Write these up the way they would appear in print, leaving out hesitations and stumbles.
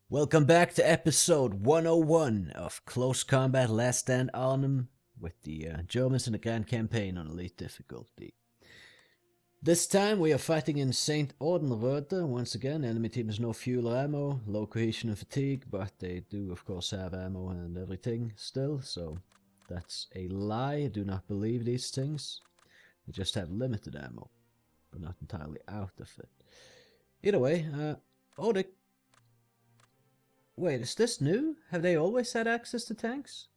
Welcome back to episode 101 of Close Combat Last Stand Arnhem with the Germans in the Grand Campaign on Elite difficulty. This time we are fighting in St. Oedenrode. Once again, enemy team has no fuel or ammo, low cohesion and fatigue, but they do of course have ammo and everything still, so that's a lie. I do not believe these things. They just have limited ammo, but not entirely out of it. Either way, wait, is this new? Have they always had access to tanks?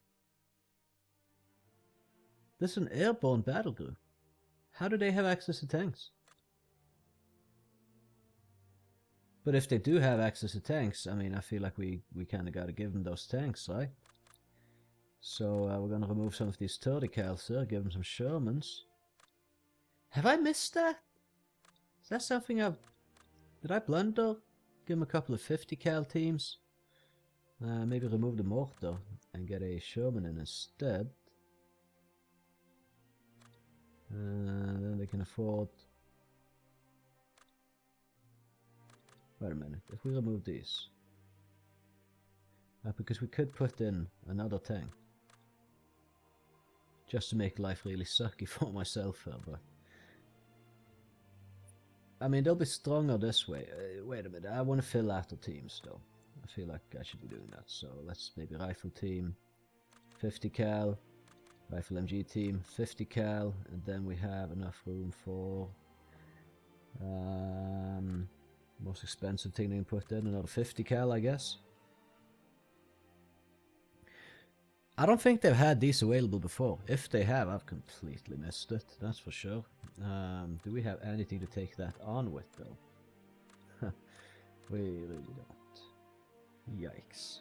This is an airborne battle group. How do they have access to tanks? But if they do have access to tanks, I mean, I feel like we kind of got to give them those tanks, right? So we're going to remove some of these 30 cals here, give them some Shermans. Have I missed that? Is that something I've... Did I blunder? Give them a couple of 50 cal teams? Maybe remove the mortar and get a Sherman in instead. Then they can afford... Wait a minute, if we remove these... because we could put in another tank. Just to make life really sucky for myself here, but... I mean, they'll be stronger this way. Wait a minute, I want to fill out the teams though. I feel like I should be doing that, so let's maybe rifle team 50 cal, rifle MG team 50 cal, and then we have enough room for most expensive thing they can put in, another 50 cal I guess. I don't think they've had these available before. If they have, I've completely missed it, that's for sure. Do we have anything to take that on with though? We really don't. Yikes.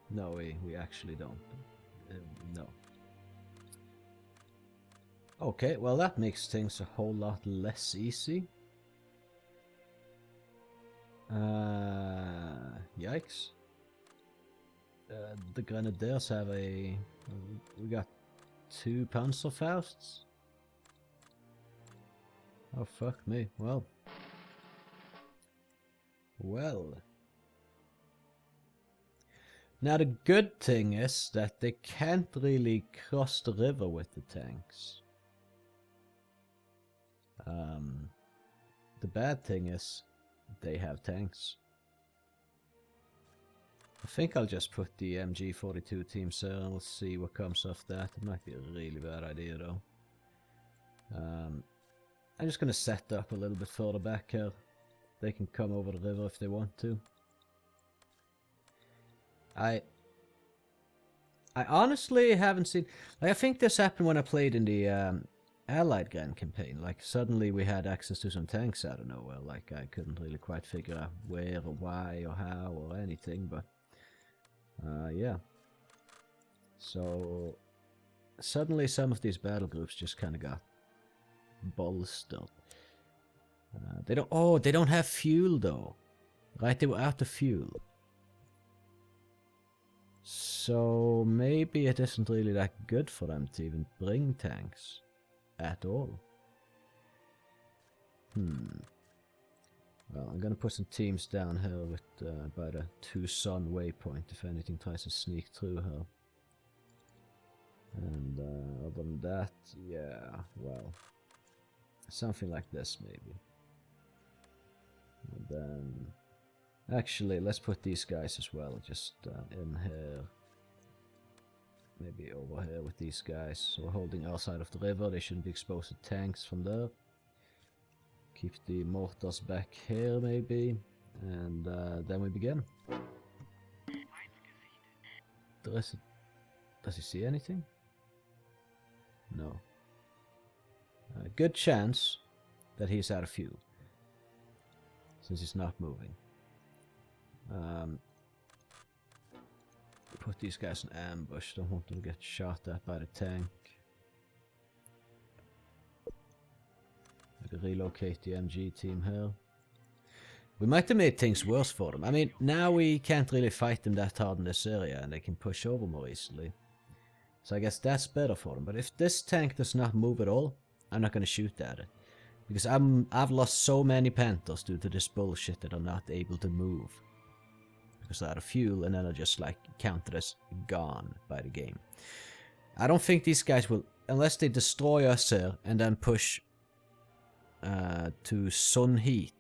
No, we actually don't. No. Okay, well that makes things a whole lot less easy. Yikes. The Grenadiers have a... We got 2 Panzerfausts? Oh fuck me, well... Now the good thing is that they can't really cross the river with the tanks. The bad thing is they have tanks. I think I'll just put the MG42 teams there and we'll see what comes off that. It might be a really bad idea though. I'm just gonna set up a little bit further back here. They can come over the river if they want to. I honestly haven't seen... Like, I think this happened when I played in the Allied Grand Campaign. Like, suddenly we had access to some tanks out of nowhere. Like, I couldn't really quite figure out where or why or how or anything, but... yeah. So... Suddenly some of these battle groups just kind of got bolstered. They don't... Oh, they don't have fuel though. Right, they were out of fuel. So maybe it isn't really that good for them to even bring tanks at all. Well, I'm gonna put some teams down here with by the 2 sun waypoint if anything tries to sneak through here. And other than that, yeah, well, something like this maybe. And then, actually, let's put these guys as well, just in here. Maybe over here with these guys. So we're holding our side of the river, they shouldn't be exposed to tanks from there. Keep the mortars back here maybe, and then we begin. Does he see anything? No. Good chance that he's out of fuel, since he's not moving. Put these guys in ambush, don't want them to get shot at by the tank. Maybe relocate the MG team here. We might have made things worse for them. I mean, now we can't really fight them that hard in this area and they can push over more easily. So I guess that's better for them. But if this tank does not move at all, I'm not going to shoot at it. Because I've lost so many Panthers due to this bullshit that are not able to move. Because they're out of fuel and then are just like counted as gone by the game. I don't think these guys will, unless they destroy us here and then push to sun heat,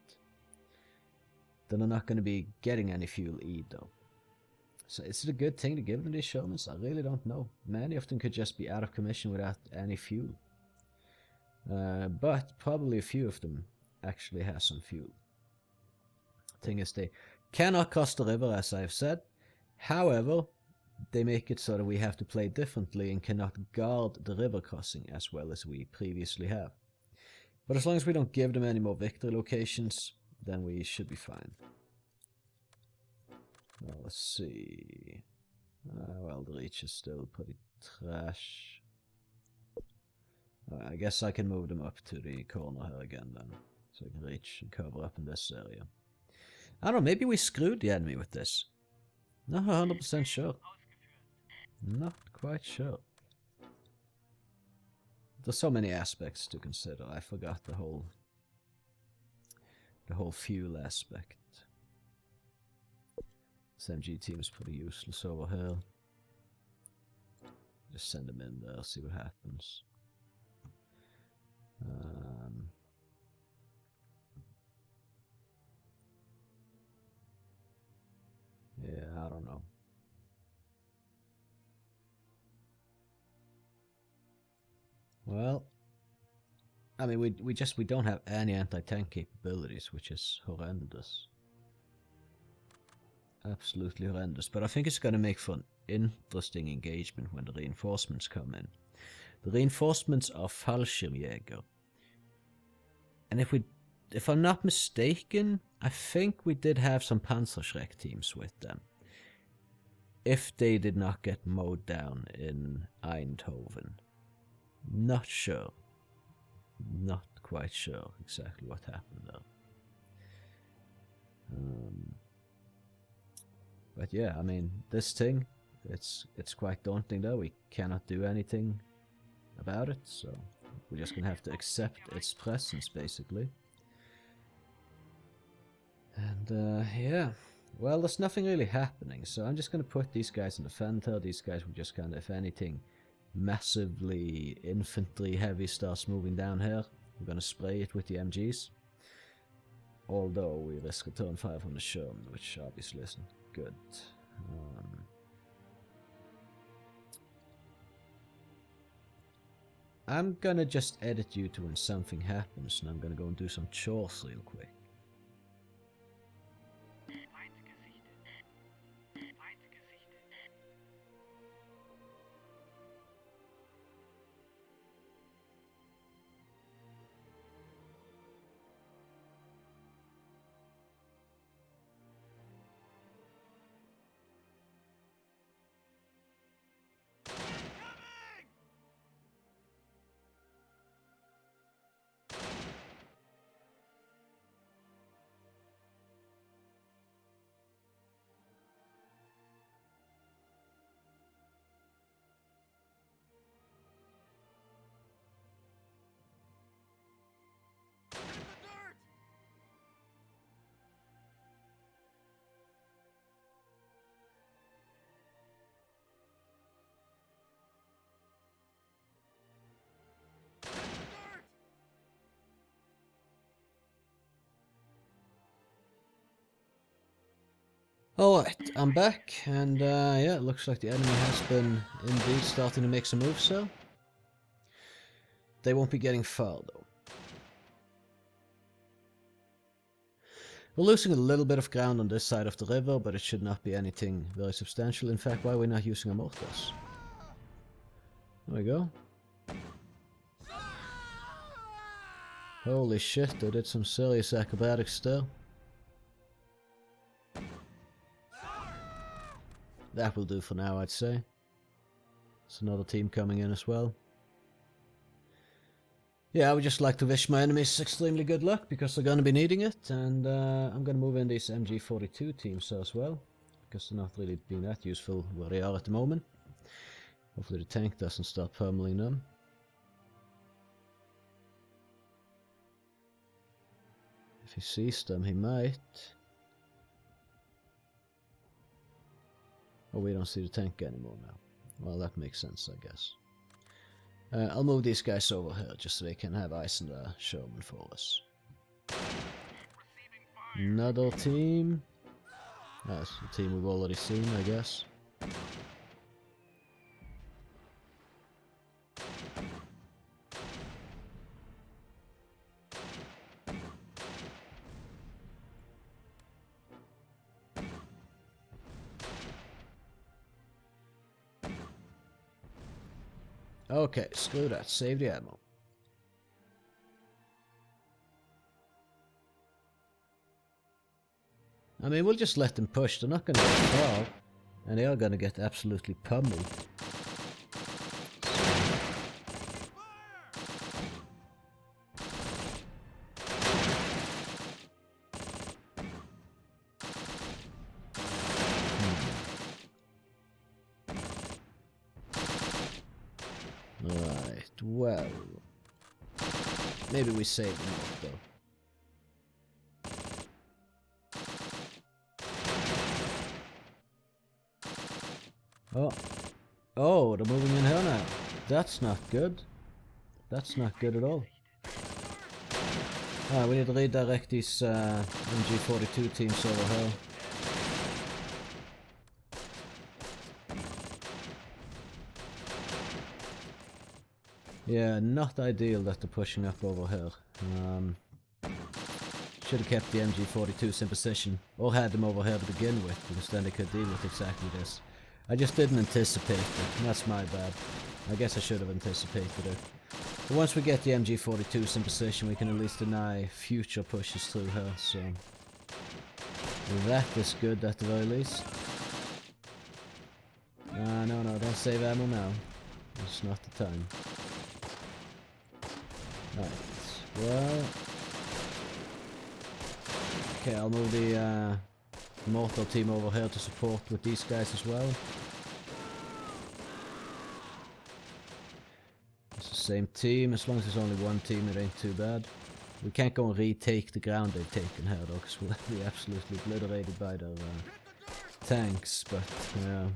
then they're not going to be getting any fuel either. So is it a good thing to give them these Shermans? I really don't know. Many of them could just be out of commission without any fuel. But probably a few of them actually have some fuel. Thing is, they cannot cross the river, as I've said. However, they make it so that we have to play differently and cannot guard the river crossing as well as we previously have. But as long as we don't give them any more victory locations, then we should be fine. Well, let's see. Well, the reach is still pretty trash. I guess I can move them up to the corner here again then. So I can reach and cover up in this area. I don't know, maybe we screwed the enemy with this. Not 100% sure. Not quite sure. There's so many aspects to consider. I forgot the whole fuel aspect. This MG team is pretty useless over here. Just send them in there, see what happens. Yeah, I don't know. Well, I mean, we don't have any anti-tank capabilities, which is horrendous. Absolutely horrendous. But I think it's going to make for an interesting engagement when the reinforcements come in. The reinforcements are Fallschirmjäger. And if I'm not mistaken, I think we did have some Panzerschreck teams with them. If they did not get mowed down in Eindhoven. Not sure. Not quite sure exactly what happened there. But yeah, I mean, this thing, it's quite daunting though. We cannot do anything about it, so we're just gonna have to accept its presence, basically. And yeah, well, there's nothing really happening, so I'm just gonna put these guys in the center. These guys will just kind of, if anything, massively infantry heavy starts moving down here, I'm gonna spray it with the MGs. Although we risk a turn 5 on the Sherman, which obviously isn't good. I'm gonna just edit you to when something happens, and I'm gonna go and do some chores real quick. Alright, I'm back, and yeah, it looks like the enemy has been indeed starting to make some moves, so they won't be getting far though. We're losing a little bit of ground on this side of the river, but it should not be anything very substantial. In fact, why are we not using our mortars? There we go. Holy shit, they did some serious acrobatics there. That will do for now, I'd say. There's another team coming in as well. Yeah, I would just like to wish my enemies extremely good luck, because they're going to be needing it, and I'm going to move in these MG42 teams as well, because they're not really being that useful where they are at the moment. Hopefully the tank doesn't start pummeling them. If he sees them, he might. Oh, we don't see the tank anymore now. Well, that makes sense, I guess. I'll move these guys over here, just so they can have eyes on the Sherman for us. Another team. That's the team we've already seen, I guess. Okay, screw that. Save the ammo. I mean, we'll just let them push. They're not going to get far. And they are going to get absolutely pummeled. Right, well... maybe we save them off, though. Oh. Oh, they're moving in here now. That's not good. That's not good at all. Ah, we need to redirect these MG42 teams over here. Yeah, not ideal that they're pushing up over here. Should have kept the MG42s in position, or had them over here to begin with, because then they could deal with exactly this. I just didn't anticipate it, and that's my bad. I guess I should have anticipated it. But once we get the MG42s in position, we can at least deny future pushes through her, so... that is good at the very least. No, don't save ammo now. It's not the time. Right, well... okay, I'll move the mortar team over here to support with these guys as well. It's the same team, as long as there's only one team it ain't too bad. We can't go and retake the ground they've taken here though, because we'll be absolutely obliterated by their tanks, but yeah.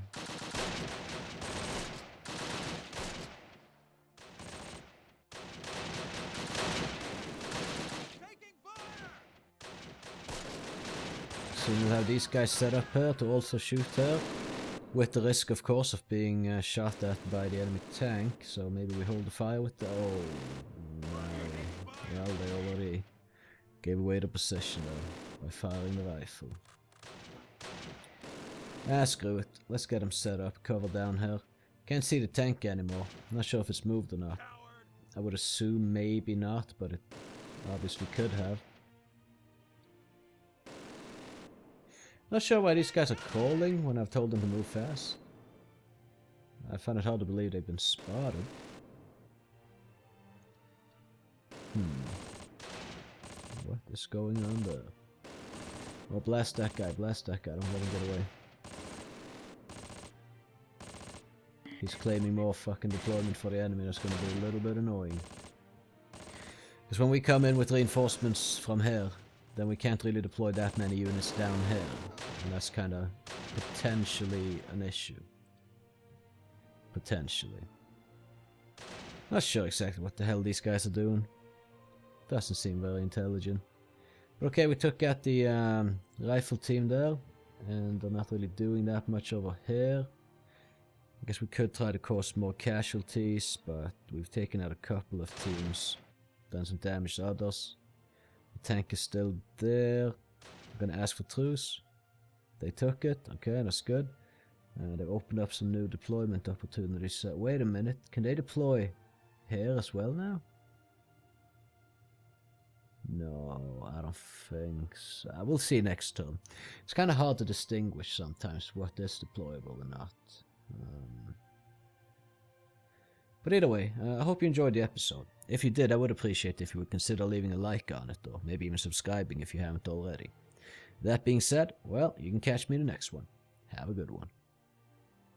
Seeing as how these guys set up here to also shoot her, with the risk of course of being shot at by the enemy tank, so maybe we hold the fire with the... oh, no. Well, they already gave away the position though, by firing the rifle. Ah, screw it, let's get them set up, cover down here. Can't see the tank anymore, I'm not sure if it's moved or not. I would assume maybe not, but it obviously could have. Not sure why these guys are calling when I've told them to move fast. I find it hard to believe they've been spotted. What is going on there? Well, blast that guy, don't let him get away. He's claiming more fucking deployment for the enemy, that's gonna be a little bit annoying. Because when we come in with reinforcements from here, then we can't really deploy that many units down here. And that's kind of potentially an issue. Potentially. Not sure exactly what the hell these guys are doing. Doesn't seem very intelligent. But okay, we took out the rifle team there. And they're not really doing that much over here. I guess we could try to cause more casualties, but we've taken out a couple of teams. Done some damage to others. The tank is still there. I'm gonna ask for truce. They took it. Okay, that's good. They've opened up some new deployment opportunities. Wait a minute. Can they deploy here as well now? No, I don't think so. We'll see next turn. It's kind of hard to distinguish sometimes what is deployable and not. But either way, I hope you enjoyed the episode. If you did, I would appreciate if you would consider leaving a like on it, or maybe even subscribing if you haven't already. That being said, well, you can catch me in the next one. Have a good one.